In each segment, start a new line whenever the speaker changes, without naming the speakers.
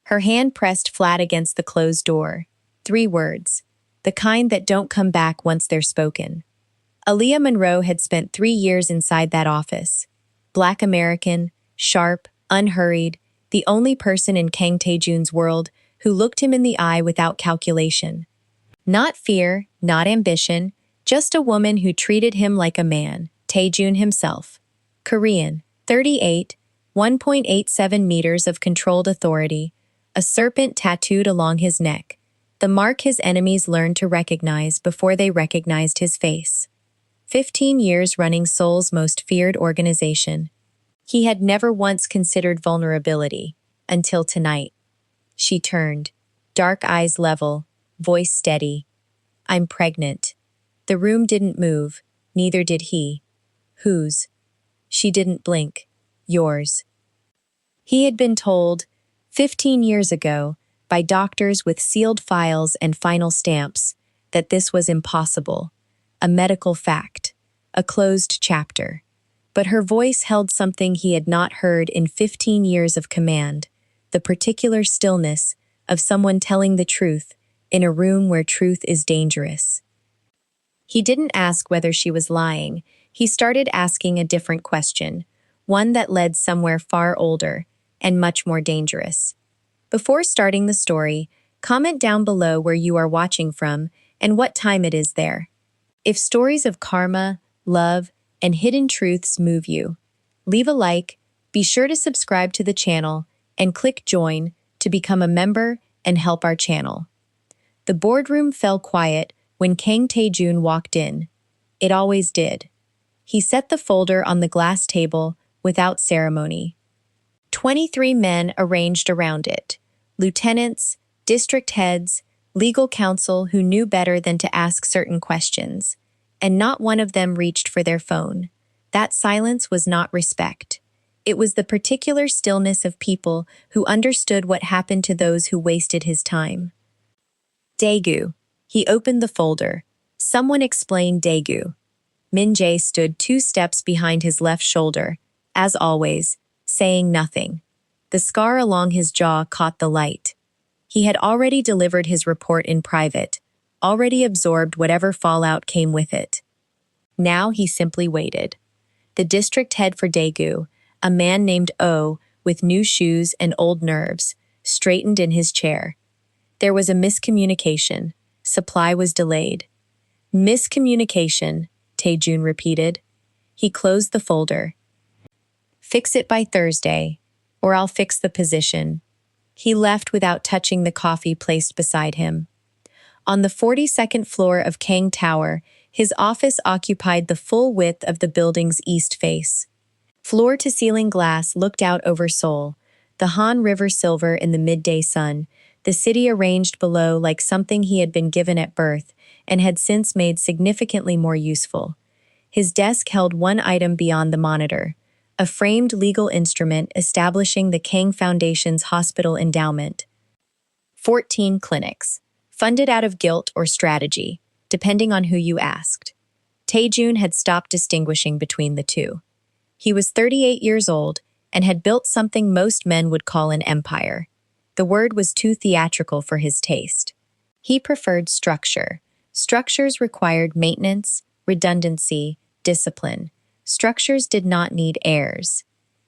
Her hand pressed flat against the closed door. 3 words. The kind that don't come back once they're spoken. Aaliyah Monroe had spent 3 years inside that office. Black American, sharp, unhurried, the only person in Kang Tae-jun's world who looked him in the eye without calculation. Not fear, not ambition, just a woman who treated him like a man, Tae-jun himself. Korean, 38, 1.87 meters of controlled authority, a serpent tattooed along his neck, the mark his enemies learned to recognize before they recognized his face. 15 years running Seoul's most feared organization. He had never once considered vulnerability, until tonight. She turned, dark eyes level, voice steady. I'm pregnant. The room didn't move, neither did he. Whose? She didn't blink. Yours. He had been told, 15 years ago, by doctors with sealed files and final stamps, that this was impossible. A medical fact. A closed chapter. But her voice held something he had not heard in 15 years of command, the particular stillness of someone telling the truth in a room where truth is dangerous. He didn't ask whether she was lying. He started asking a different question, one that led somewhere far older and much more dangerous. Before starting the story, comment down below where you are watching from and what time it is there. If stories of karma, love, and hidden truths move you, leave a like, be sure to subscribe to the channel, and click join to become a member and help our channel. The boardroom fell quiet when Kang Tae-jun walked in. It always did. He set the folder on the glass table without ceremony. 23 men arranged around it. Lieutenants, district heads, legal counsel who knew better than to ask certain questions. And not one of them reached for their phone. That silence was not respect. It was the particular stillness of people who understood what happened to those who wasted his time. Daegu. He opened the folder. Someone explained Daegu. Min Jae stood 2 steps behind his left shoulder, as always, saying nothing. The scar along his jaw caught the light. He had already delivered his report in private, already absorbed whatever fallout came with it. Now he simply waited. The district head for Daegu, a man named Oh, with new shoes and old nerves, straightened in his chair. There was a miscommunication. Supply was delayed. Miscommunication, Tae-jun repeated. He closed the folder. Fix it by Thursday, or I'll fix the position. He left without touching the coffee placed beside him. On the 42nd floor of Kang Tower, his office occupied the full width of the building's east face. Floor-to-ceiling glass looked out over Seoul, the Han River silver in the midday sun, the city arranged below like something he had been given at birth and had since made significantly more useful. His desk held one item beyond the monitor, a framed legal instrument establishing the Kang Foundation's hospital endowment. 14 clinics, funded out of guilt or strategy, depending on who you asked. Tae-jun had stopped distinguishing between the two. He was 38 years old and had built something most men would call an empire. The word was too theatrical for his taste. He preferred structure. Structures required maintenance, redundancy, discipline. Structures did not need heirs.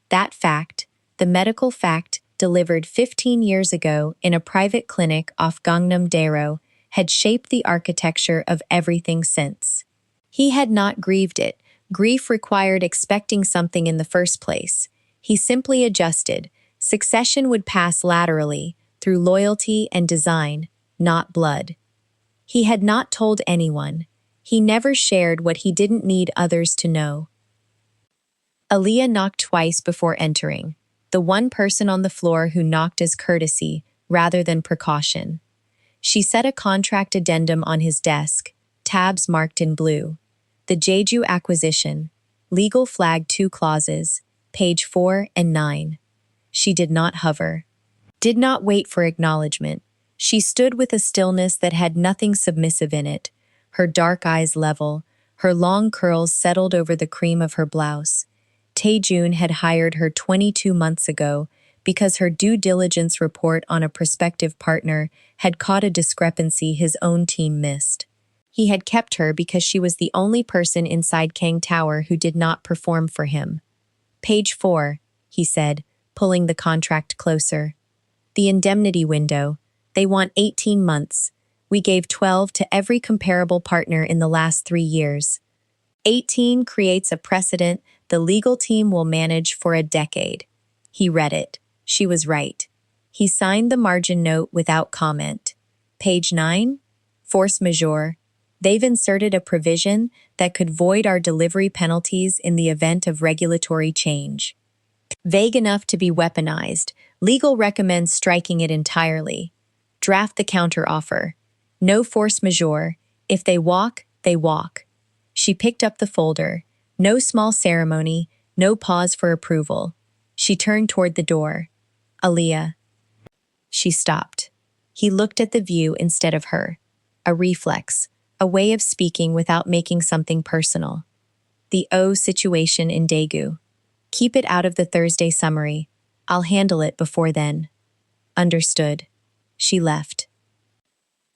That fact, the medical fact delivered 15 years ago in a private clinic off Gangnam-daero, had shaped the architecture of everything since. He had not grieved it. Grief required expecting something in the first place. He simply adjusted. Succession would pass laterally, through loyalty and design, not blood. He had not told anyone. He never shared what he didn't need others to know. Aaliyah knocked twice before entering, the one person on the floor who knocked as courtesy rather than precaution. She set a contract addendum on his desk, tabs marked in blue. The Jeju acquisition, legal flag 2 clauses, page 4 and 9. She did not hover, did not wait for acknowledgement. She stood with a stillness that had nothing submissive in it, her dark eyes level, her long curls settled over the cream of her blouse. Tae-jun had hired her 22 months ago, because her due diligence report on a prospective partner had caught a discrepancy his own team missed. He had kept her because she was the only person inside Kang Tower who did not perform for him. Page 4, he said, pulling the contract closer. The indemnity window. They want 18 months. We gave 12 to every comparable partner in the last 3 years. 18 creates a precedent the legal team will manage for a decade. He read it. She was right. He signed the margin note without comment. Page 9. Force majeure. They've inserted a provision that could void our delivery penalties in the event of regulatory change. Vague enough to be weaponized, legal recommends striking it entirely. Draft the counteroffer. No force majeure. If they walk, they walk. She picked up the folder. No small ceremony, no pause for approval. She turned toward the door. Aaliyah. She stopped. He looked at the view instead of her. A reflex, a way of speaking without making something personal. The O situation in Daegu. Keep it out of the Thursday summary. I'll handle it before then. Understood. She left.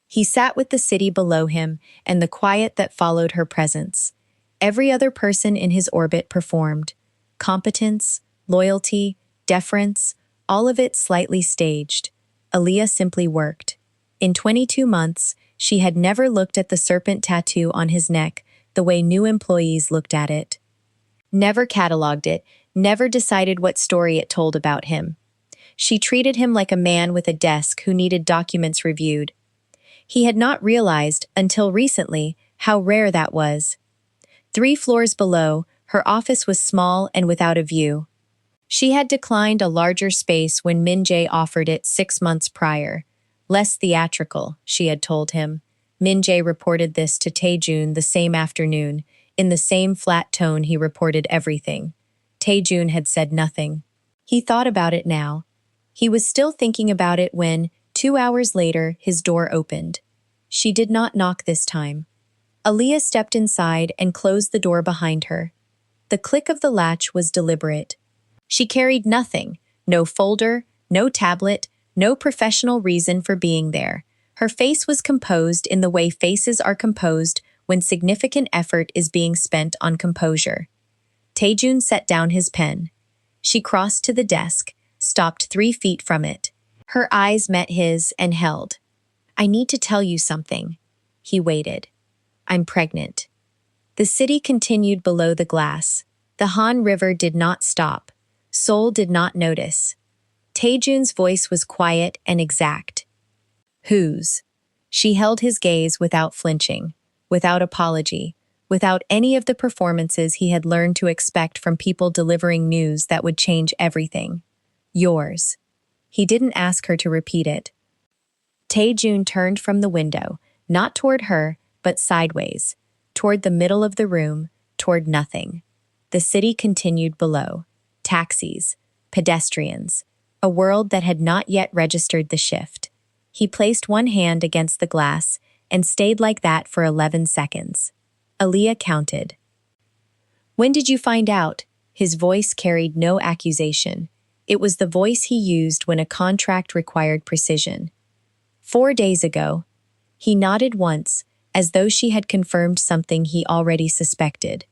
He sat with the city below him and the quiet that followed her presence. Every other person in his orbit performed. Competence, loyalty, deference, all of it slightly staged. Aaliyah simply worked. In 22 months, she had never looked at the serpent tattoo on his neck the way new employees looked at it. Never cataloged it, never decided what story it told about him. She treated him like a man with a desk who needed documents reviewed. He had not realized, until recently, how rare that was. 3 floors below, her office was small and without a view. She had declined a larger space when Min Jae offered it 6 months prior. Less theatrical, she had told him. Min Jae reported this to Tae-jun the same afternoon. In the same flat tone he reported everything. Tae-jun had said nothing. He thought about it now. He was still thinking about it when, 2 hours later, his door opened. She did not knock this time. Aaliyah stepped inside and closed the door behind her. The click of the latch was deliberate. She carried nothing, no folder, no tablet, no professional reason for being there. Her face was composed in the way faces are composed when significant effort is being spent on composure. Tae-jun set down his pen. She crossed to the desk, stopped 3 feet from it. Her eyes met his and held. I need to tell you something. He waited. I'm pregnant. The city continued below the glass. The Han River did not stop. Seoul did not notice. Tae-jun's voice was quiet and exact. Whose? She held his gaze without flinching, without apology, without any of the performances he had learned to expect from people delivering news that would change everything. Yours. He didn't ask her to repeat it. Tae-jun turned from the window, not toward her, but sideways, toward the middle of the room, toward nothing. The city continued below. Taxis, pedestrians, a world that had not yet registered the shift. He placed one hand against the glass and stayed like that for 11 seconds. Aaliyah counted. When did you find out? His voice carried no accusation. It was the voice he used when a contract required precision. 4 days ago. He nodded once, as though she had confirmed something he already suspected.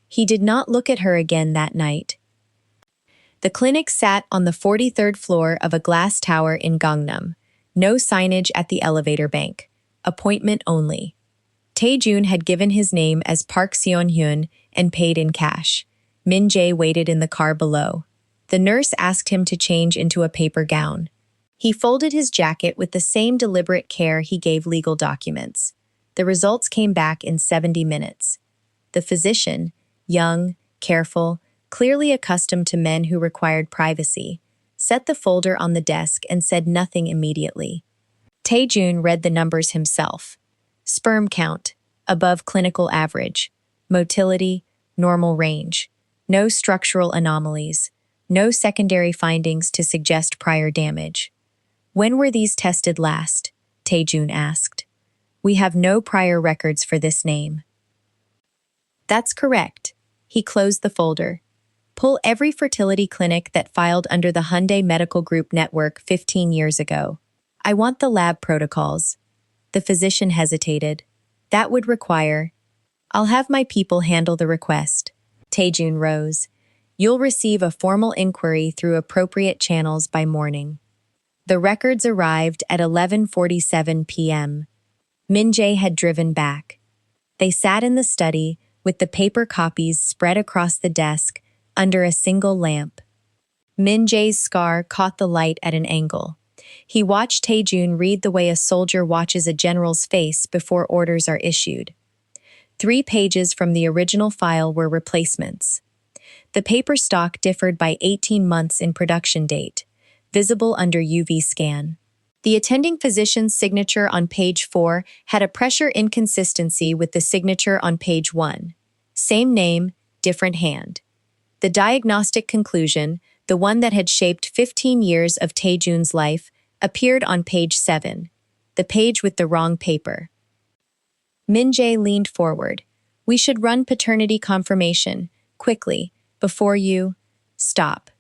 He did not look at her again that night. The clinic sat on the 43rd floor of a glass tower in Gangnam. No signage at the elevator bank. Appointment only. Tae-jun had given his name as Park Seon-hyun and paid in cash. Min Jae waited in the car below. The nurse asked him to change into a paper gown. He folded his jacket with the same deliberate care he gave legal documents. The results came back in 70 minutes. The physician, young, careful, clearly accustomed to men who required privacy, set the folder on the desk and said nothing immediately. Tae-jun read the numbers himself. Sperm count, above clinical average. Motility, normal range. No structural anomalies. No secondary findings to suggest prior damage. When were these tested last? Tae-jun asked. We have no prior records for this name. That's correct. He closed the folder. Pull every fertility clinic that filed under the Hyundai Medical Group network 15 years ago. I want the lab protocols. The physician hesitated. That would require. I'll have my people handle the request. Taejun rose. You'll receive a formal inquiry through appropriate channels by morning. The records arrived at 11:47 p.m. Min-jae had driven back. They sat in the study, with the paper copies spread across the desk, under a single lamp. Min-jae's scar caught the light at an angle. He watched Taejun read the way a soldier watches a general's face before orders are issued. 3 pages from the original file were replacements. The paper stock differed by 18 months in production date, visible under UV scan. The attending physician's signature on page 4 had a pressure inconsistency with the signature on page 1. Same name, different hand. The diagnostic conclusion, the one that had shaped 15 years of Taejun's life, appeared on page 7, the page with the wrong paper. Min-jae leaned forward. We should run paternity confirmation, quickly, before you... Stop.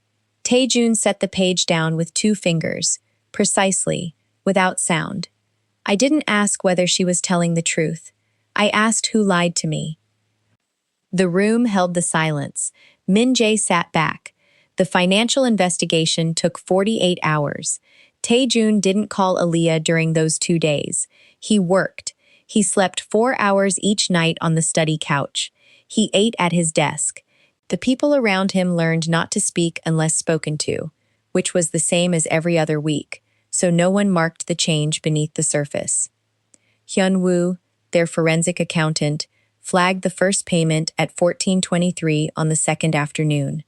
Taejun set the page down with 2 fingers, precisely, without sound. I didn't ask whether she was telling the truth. I asked who lied to me. The room held the silence. Min-jae sat back. The financial investigation took 48 hours. Taejun didn't call Aaliyah during those 2 days. He worked. He slept 4 hours each night on the study couch. He ate at his desk. The people around him learned not to speak unless spoken to, which was the same as every other week, so no one marked the change beneath the surface. Hyun-woo, their forensic accountant, flagged the first payment at 14:23 on the second afternoon.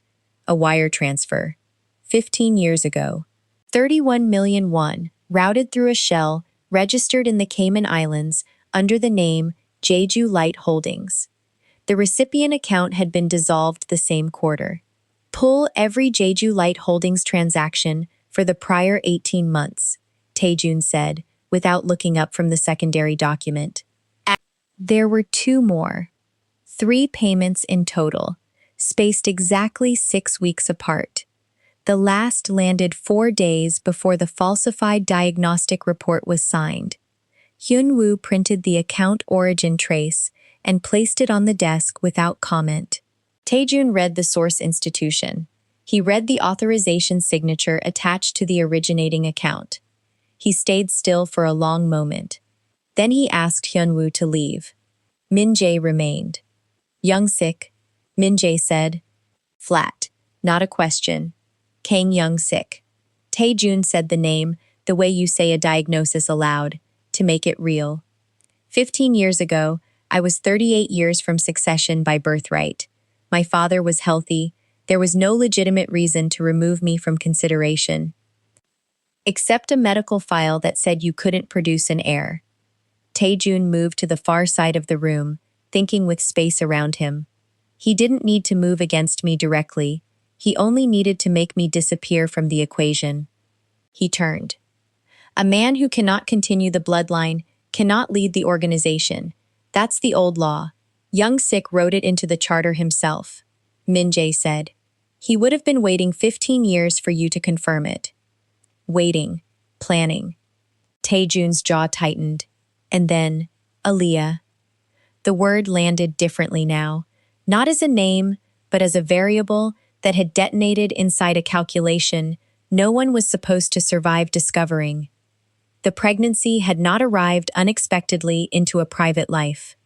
A wire transfer. 15 years ago. 31 million won, routed through a shell, registered in the Cayman Islands under the name Jeju Light Holdings. The recipient account had been dissolved the same quarter. Pull every Jeju Light Holdings transaction for the prior 18 months, Taejun said, without looking up from the secondary document. There were 2 more. 3 payments in total, spaced exactly 6 weeks apart. The last landed 4 days before the falsified diagnostic report was signed. Hyun-woo printed the account origin trace and placed it on the desk without comment. Taejun read the source institution. He read the authorization signature attached to the originating account. He stayed still for a long moment. Then he asked Hyun-woo to leave. Min-jae remained. Young-sik, Min-jae said. Flat, not a question. Kang Young-sik. Taejun said the name, the way you say a diagnosis aloud, to make it real. 15 years ago, I was 38 years from succession by birthright. My father was healthy. There was no legitimate reason to remove me from consideration. Except a medical file that said you couldn't produce an heir. Taejun moved to the far side of the room, thinking with space around him. He didn't need to move against me directly. He only needed to make me disappear from the equation. He turned. A man who cannot continue the bloodline cannot lead the organization. That's the old law. Young-sik wrote it into the charter himself. Min-jae said. He would have been waiting 15 years for you to confirm it. Waiting. Planning. Taejun's jaw tightened. And then, Aaliyah. The word landed differently now, not as a name, but as a variable that had detonated inside a calculation no one was supposed to survive discovering. The pregnancy had not arrived unexpectedly into a private life.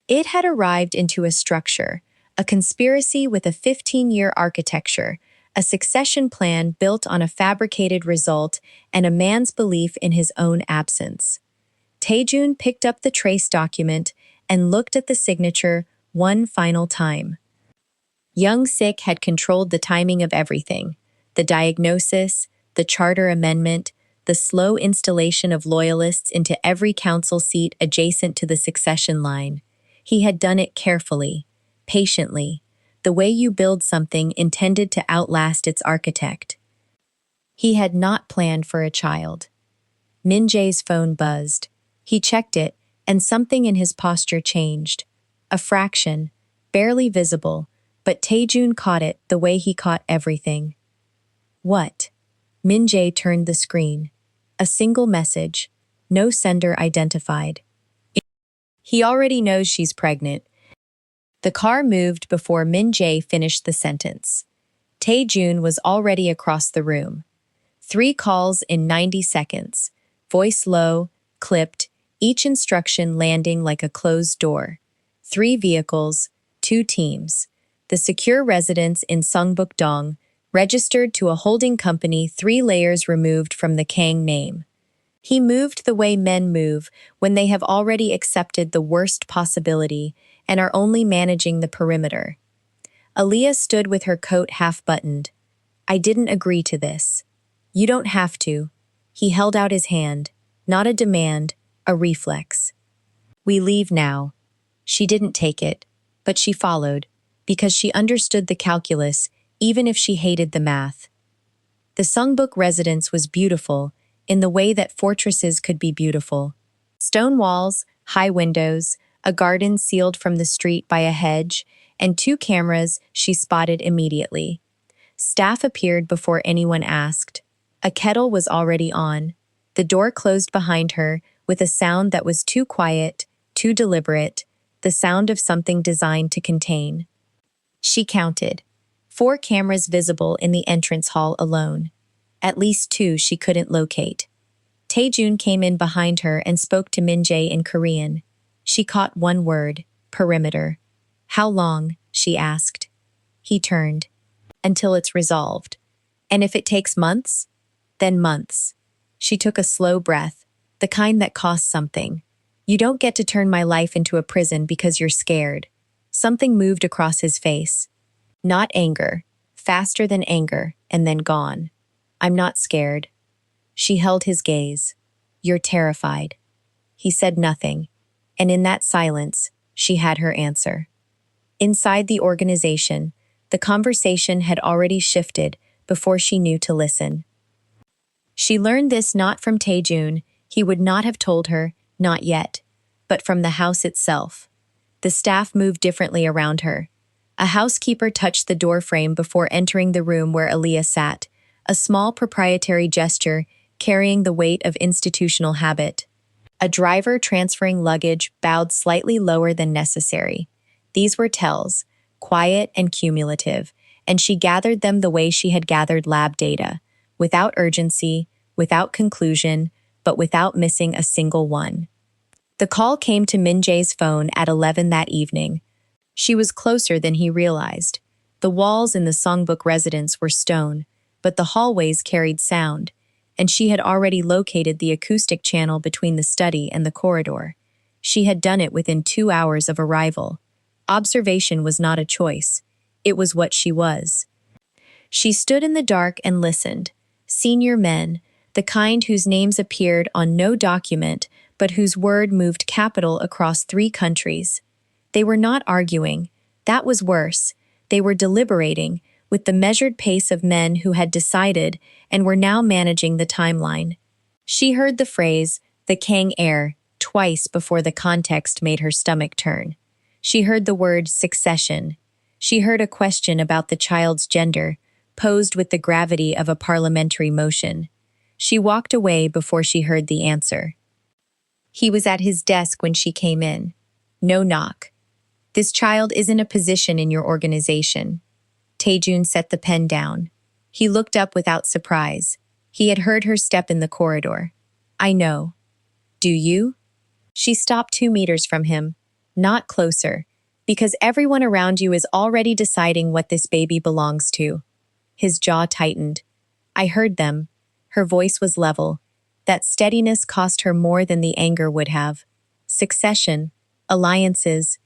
It had arrived into a structure, a conspiracy with a 15-year architecture, a succession plan built on a fabricated result, and a man's belief in his own absence. Taejun picked up the trace document and looked at the signature one final time. Young-sik had controlled the timing of everything, the diagnosis, the charter amendment, the slow installation of loyalists into every council seat adjacent to the succession line. He had done it carefully, patiently, the way you build something intended to outlast its architect. He had not planned for a child. Min-jae's phone buzzed. He checked it, and something in his posture changed. A fraction, barely visible, But Taejun caught it the way he caught everything. What? Min Jae turned the screen. A single message. No sender identified. He already knows she's pregnant. The car moved before Min Jae finished the sentence. Taejun was already across the room. 3 calls in 90 seconds. Voice low, clipped, each instruction landing like a closed door. 3 vehicles, 2 teams. The secure residence in Sungbuk-dong, registered to a holding company 3 layers removed from the Kang name. He moved the way men move when they have already accepted the worst possibility and are only managing the perimeter. Aaliyah stood with her coat half-buttoned. I didn't agree to this. You don't have to. He held out his hand. Not a demand, a reflex. We leave now. She didn't take it, but she followed, because she understood the calculus, even if she hated the math. The Sungbuk residence was beautiful, in the way that fortresses could be beautiful. Stone walls, high windows, a garden sealed from the street by a hedge, and 2 cameras she spotted immediately. Staff appeared before anyone asked. A kettle was already on. The door closed behind her with a sound that was too quiet, too deliberate, the sound of something designed to contain. She counted. 4 cameras visible in the entrance hall alone. At least 2 she couldn't locate. Taejun came in behind her and spoke to Min Jae in Korean. She caught one word, perimeter. How long? She asked. He turned. Until it's resolved. And if it takes months? Then months. She took a slow breath, the kind that costs something. You don't get to turn my life into a prison because you're scared. Something moved across his face. Not anger, faster than anger, and then gone. I'm not scared. She held his gaze. You're terrified. He said nothing, and in that silence, she had her answer. Inside the organization, the conversation had already shifted before she knew to listen. She learned this not from Taejun, he would not have told her, not yet, but from the house itself. The staff moved differently around her. A housekeeper touched the doorframe before entering the room where Aaliyah sat, a small proprietary gesture carrying the weight of institutional habit. A driver transferring luggage bowed slightly lower than necessary. These were tells, quiet and cumulative, and she gathered them the way she had gathered lab data, without urgency, without conclusion, but without missing a single one. The call came to Min Jae's phone at 11 that evening. She was closer than he realized. The walls in the Songbuk residence were stone, but the hallways carried sound, and she had already located the acoustic channel between the study and the corridor. She had done it within 2 hours of arrival. Observation was not a choice. It was what she was. She stood in the dark and listened. Senior men, the kind whose names appeared on no document, but whose word moved capital across 3 countries. They were not arguing. That was worse. They were deliberating, with the measured pace of men who had decided and were now managing the timeline. She heard the phrase, the Kang heir, twice before the context made her stomach turn. She heard the word succession. She heard a question about the child's gender, posed with the gravity of a parliamentary motion. She walked away before she heard the answer. He was at his desk when she came in. No knock. This child isn't a position in your organization. Taejun set the pen down. He looked up without surprise. He had heard her step in the corridor. I know. Do you? She stopped 2 meters from him. Not closer, because everyone around you is already deciding what this baby belongs to. His jaw tightened. I heard them. Her voice was level. That steadiness cost her more than the anger would have. Succession, alliances.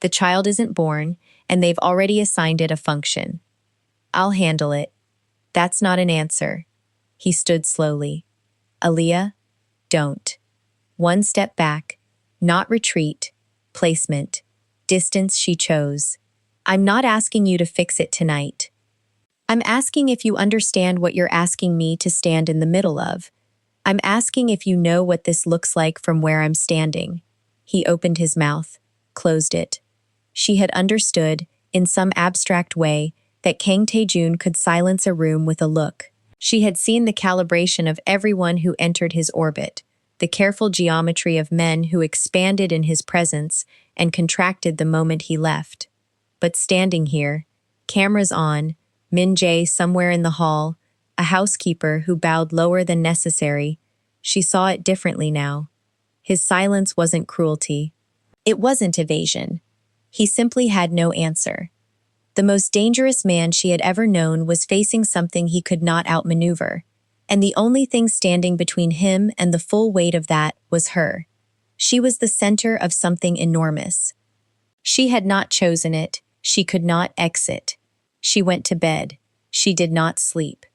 The child isn't born, and they've already assigned it a function. I'll handle it. That's not an answer. He stood slowly. Aaliyah, don't. 1 step back. Not retreat. Placement. Distance she chose. I'm not asking you to fix it tonight. I'm asking if you understand what you're asking me to stand in the middle of. I'm asking if you know what this looks like from where I'm standing. He opened his mouth, closed it. She had understood, in some abstract way, that Kang Tae-jun could silence a room with a look. She had seen the calibration of everyone who entered his orbit, the careful geometry of men who expanded in his presence and contracted the moment he left. But standing here, cameras on, Min Jae somewhere in the hall, a housekeeper who bowed lower than necessary, she saw it differently now. His silence wasn't cruelty. It wasn't evasion. He simply had no answer. The most dangerous man she had ever known was facing something he could not outmaneuver, and the only thing standing between him and the full weight of that was her. She was the center of something enormous. She had not chosen it. She could not exit. She went to bed. She did not sleep.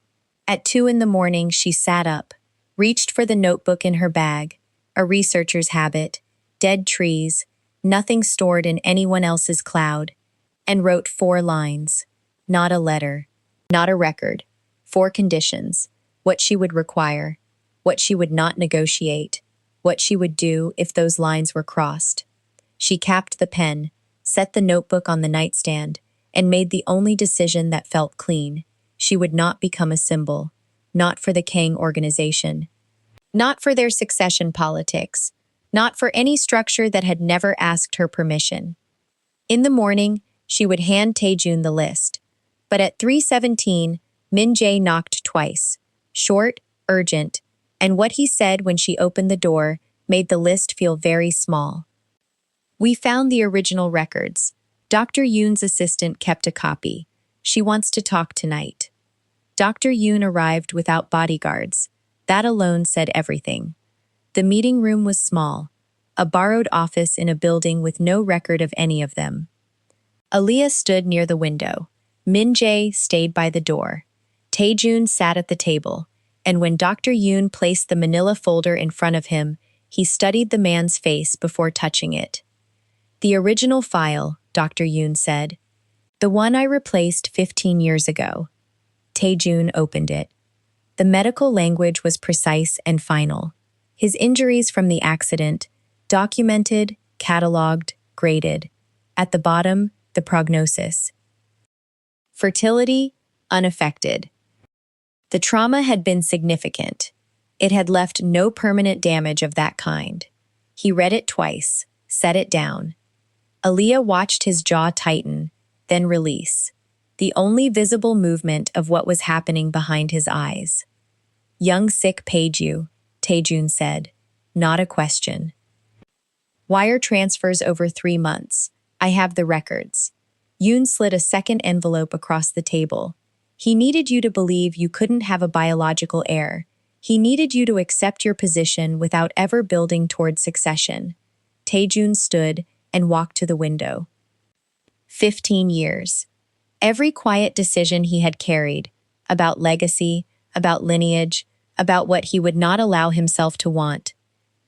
At 2 a.m, she sat up, reached for the notebook in her bag, a researcher's habit, dead trees, nothing stored in anyone else's cloud, and wrote 4 lines. Not a letter, not a record. 4 conditions. What she would require, what she would not negotiate, what she would do if those lines were crossed. She capped the pen, set the notebook on the nightstand, and made the only decision that felt clean. She would not become a symbol, not for the Kang organization, not for their succession politics, not for any structure that had never asked her permission. In the morning, she would hand Tae-jun the list. But at 3:17, Min Jae knocked twice, short, urgent, and what he said when she opened the door made the list feel very small. We found the original records. Dr. Yoon's assistant kept a copy. She wants to talk tonight. Dr. Yoon arrived without bodyguards. That alone said everything. The meeting room was small, a borrowed office in a building with no record of any of them. Aaliyah stood near the window. Min Jae stayed by the door. Tae-jun sat at the table, and when Dr. Yoon placed the manila folder in front of him, he studied the man's face before touching it. The original file, Dr. Yoon said. The one I replaced 15 years ago. Tae-jun opened it. The medical language was precise and final. His injuries from the accident, documented, catalogued, graded. At the bottom, the prognosis. Fertility, unaffected. The trauma had been significant. It had left no permanent damage of that kind. He read it twice, set it down. Aaliyah watched his jaw tighten, then release. The only visible movement of what was happening behind his eyes. Young Sik paid you, Tae-jun said. Not a question. Wire transfers over 3 months. I have the records. Yoon slid a second envelope across the table. He needed you to believe you couldn't have a biological heir. He needed you to accept your position without ever building toward succession. Tae-jun stood and walked to the window. 15 years. Every quiet decision he had carried, about legacy, about lineage, about what he would not allow himself to want,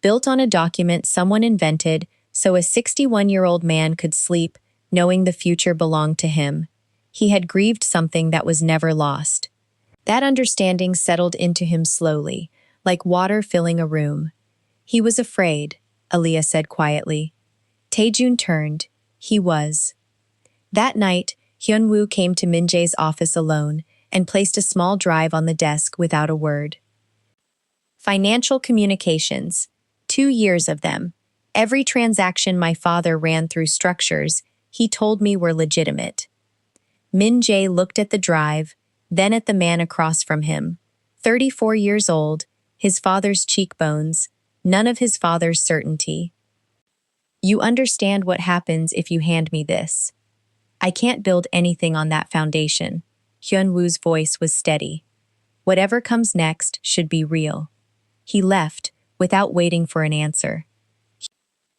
built on a document someone invented so a 61-year-old man could sleep, knowing the future belonged to him. He had grieved something that was never lost. That understanding settled into him slowly, like water filling a room. He was afraid, Aaliyah said quietly. Tae-jun turned. He was. That night, Hyun-woo came to Min Jae's office alone and placed a small drive on the desk without a word. Financial communications. 2 years of them. Every transaction my father ran through structures he told me were legitimate. Min Jae looked at the drive, then at the man across from him. 34 years old, his father's cheekbones, none of his father's certainty. You understand what happens if you hand me this. I can't build anything on that foundation. Hyun-woo's voice was steady. Whatever comes next should be real. He left, without waiting for an answer.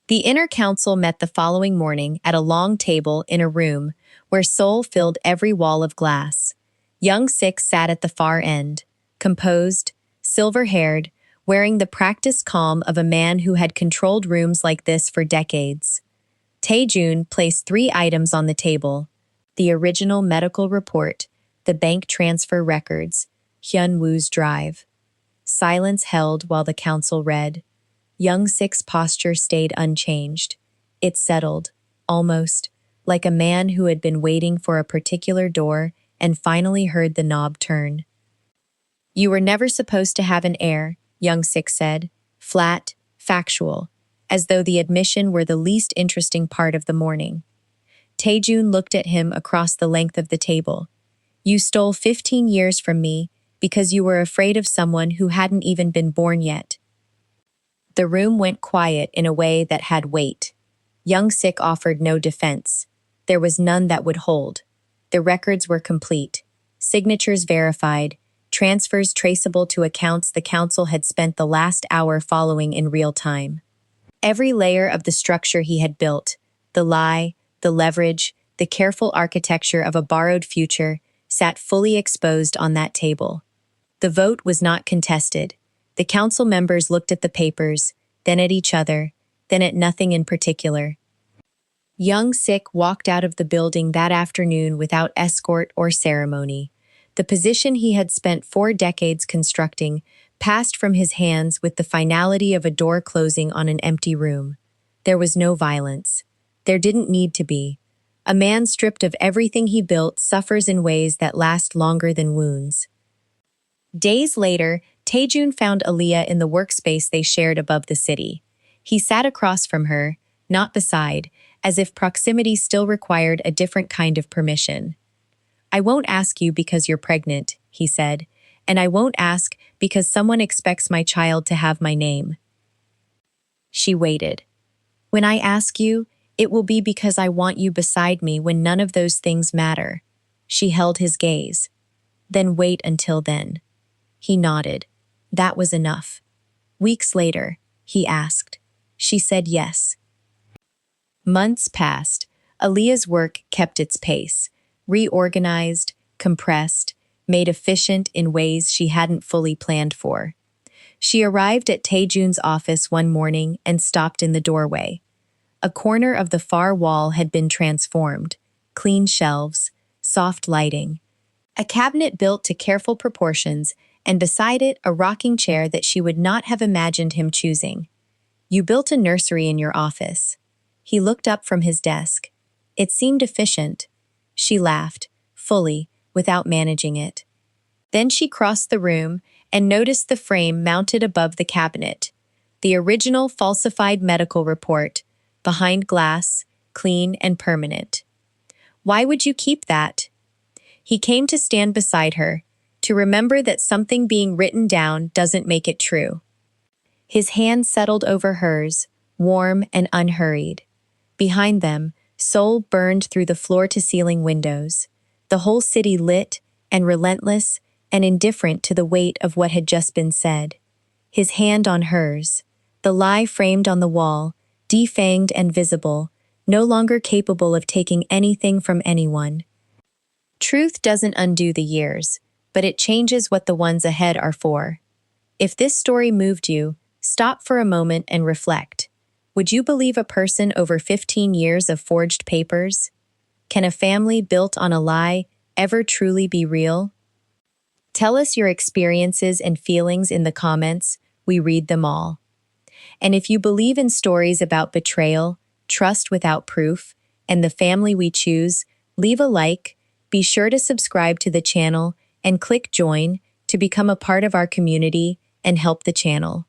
The inner council met the following morning at a long table in a room where Seoul filled every wall of glass. Young Sik sat at the far end, composed, silver-haired, wearing the practiced calm of a man who had controlled rooms like this for decades. Tae-jun placed 3 items on the table: the original medical report, the bank transfer records, Hyun-woo's drive. Silence held while the council read. Young Sik's posture stayed unchanged. It settled, almost, like a man who had been waiting for a particular door and finally heard the knob turn. You were never supposed to have an heir, young Sik said, flat, factual, as though the admission were the least interesting part of the morning. Taejun looked at him across the length of the table. You stole 15 years from me because you were afraid of someone who hadn't even been born yet. The room went quiet in a way that had weight. Young Sik offered no defense. There was none that would hold. The records were complete. Signatures verified. Transfers traceable to accounts the council had spent the last hour following in real time. Every layer of the structure he had built, the lie, the leverage, the careful architecture of a borrowed future, sat fully exposed on that table. The vote was not contested. The council members looked at the papers, then at each other, then at nothing in particular. Young Sik walked out of the building that afternoon without escort or ceremony. The position he had spent 4 decades constructing passed from his hands with the finality of a door closing on an empty room. There was no violence. There didn't need to be. A man stripped of everything he built suffers in ways that last longer than wounds. Days later, Taejun found Aaliyah in the workspace they shared above the city. He sat across from her, not beside, as if proximity still required a different kind of permission. I won't ask you because you're pregnant, he said, and I won't ask because someone expects my child to have my name. She waited. When I ask you, it will be because I want you beside me when none of those things matter. She held his gaze. Then wait until then. He nodded. That was enough. Weeks later, he asked. She said yes. Months passed. Aaliyah's work kept its pace, reorganized, compressed, made efficient in ways she hadn't fully planned for. She arrived at Taejun's office one morning and stopped in the doorway. A corner of the far wall had been transformed, clean shelves, soft lighting, a cabinet built to careful proportions, and beside it a rocking chair that she would not have imagined him choosing. You built a nursery in your office. He looked up from his desk. It seemed efficient. She laughed, fully, without managing it. Then she crossed the room and noticed the frame mounted above the cabinet. The original falsified medical report, behind glass, clean and permanent. Why would you keep that? He came to stand beside her, to remember that something being written down doesn't make it true. His hand settled over hers, warm and unhurried. Behind them, Seoul burned through the floor-to-ceiling windows, the whole city lit and relentless and indifferent to the weight of what had just been said. His hand on hers, the lie framed on the wall, defanged and visible, no longer capable of taking anything from anyone. Truth doesn't undo the years, but it changes what the ones ahead are for. If this story moved you, stop for a moment and reflect. Would you believe a person over 15 years of forged papers? Can a family built on a lie ever truly be real? Tell us your experiences and feelings in the comments. We read them all. And if you believe in stories about betrayal, trust without proof, and the family we choose, leave a like, be sure to subscribe to the channel, and click join to become a part of our community and help the channel.